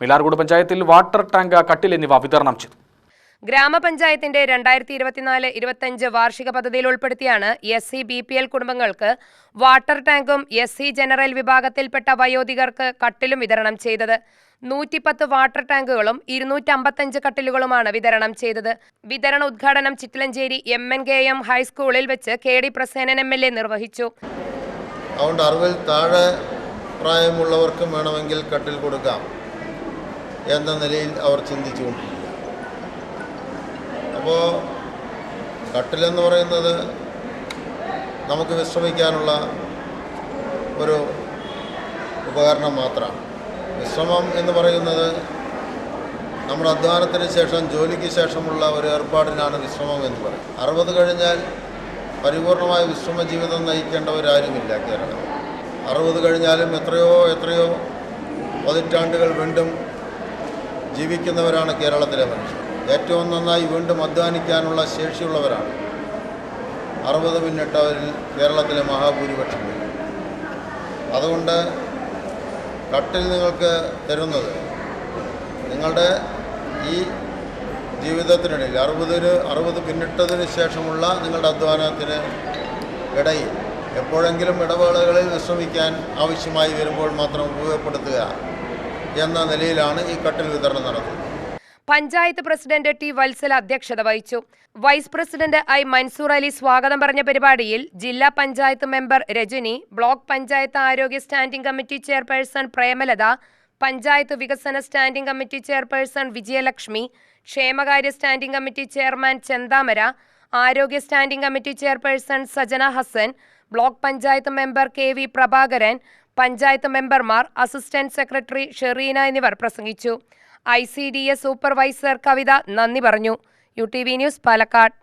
മിലാർകോട് പഞ്ചായത്തിൽ water tank, കട്ടിൽ എന്നിവ വിതരണം ചെയ്തു. ഗ്രാമപഞ്ചായത്തിന്റെ 2024-25 വാർഷിക പദ്ധതിയിൽ ഉൾപ്പെടുത്തിയാണ് SC BPL കുടുംബങ്ങൾക്ക് വാട്ടർ ടാങ്കും SC ജനറൽ വിഭാഗത്തിൽപ്പെട്ട വയോധികർക്ക് കട്ടിലും വിതരണം ചെയ്തത്. 110 വാട്ടർ ടാങ്കുകളും 255 കട്ടിലുകളുമാണ് വിതരണം ചെയ്തത്. വിതരണ ഉദ്ഘാടനം ചിറ്റലഞ്ചേരി MNKM ഹൈസ്കൂളിൽ വെച്ച് KD പ്രസേനൻ MLA നിർവഹിച്ചു. അതുകൊണ്ട് 60 താഴെ പ്രായമുള്ളവർക്കും വേണമെങ്കിൽ കട്ടിൽ കൊടുക്കാം എന്ന നിലയിൽ അവർ ചിന്തിച്ചുകൊണ്ടിരിക്കും. അപ്പോൾ കട്ടിലെന്ന് പറയുന്നത് നമുക്ക് വിശ്രമിക്കാനുള്ള ഒരു ഉപകരണം മാത്രമാണ്. വിശ്രമം എന്ന് പറയുന്നത് നമ്മുടെ അധ്വാനത്തിന് ശേഷം, ജോലിക്ക് ശേഷമുള്ള ഒരു ഏർപ്പാടിനാണ് വിശ്രമം എന്ന് പറയും. 60 കഴിഞ്ഞാൽ പരിപൂർണമായ വിശ്രമ ജീവിതം നയിക്കേണ്ടവരാരുമില്ല കേരളം. 60 കഴിഞ്ഞാലും എത്രയോ പതിറ്റാണ്ടുകൾ വീണ്ടും ജീവിക്കുന്നവരാണ് കേരളത്തിലെ മനുഷ്യർ. ഏറ്റവും നന്നായി വീണ്ടും അധ്വാനിക്കാനുള്ള ശേഷിയുള്ളവരാണ് 60 പിന്നിട്ടവരിൽ കേരളത്തിലെ മഹാഭൂരിപക്ഷം. അതുകൊണ്ട് കട്ടിൽ നിങ്ങൾക്ക് തരുന്നത് നിങ്ങളുടെ ഈ ജീവിതത്തിനിടയിൽ 60 പിന്നിട്ടതിന് ശേഷമുള്ള നിങ്ങളുടെ അധ്വാനത്തിന് ഇടയിൽ എപ്പോഴെങ്കിലും ഇടവേളകളിൽ വിശ്രമിക്കാൻ ആവശ്യമായി വരുമ്പോൾ മാത്രം ഉപയോഗപ്പെടുത്തുക എന്ന നിലയിലാണ് ഈ കട്ടിൽ വിതരണം നടത്തുന്നത്. Panchayat president T. വത്സല അധ്യക്ഷത വഹിച്ചു. Vice president I. Mansoor Ali സ്വാഗതം പറഞ്ഞ പരിപാടിയിൽ ജില്ലാ പഞ്ചായത്ത് മെമ്പർ രജനി, ബ്ലോക്ക് പഞ്ചായത്ത് ആരോഗ്യ standing committee chairperson Premalatha, panchayat വികസന സ്റ്റാൻഡിംഗ് കമ്മിറ്റി ചെയർപേഴ്സൺ വിജയലക്ഷ്മി, ക്ഷേമകാര്യ സ്റ്റാൻഡിംഗ് കമ്മിറ്റി ചെയർമാൻ ചെന്താമര, ആരോഗ്യ standing committee chairperson Sajana Hasan, block panchayat member KV Prabhakaran, പഞ്ചായത്ത് മെമ്പർമാർ, അസിസ്റ്റന്റ് സെക്രട്ടറി ഷെറീന എന്നിവർ പ്രസംഗിച്ചു. ICDS സൂപ്പർവൈസർ കവിത നന്ദി പറഞ്ഞു. UTV news, Palakkad.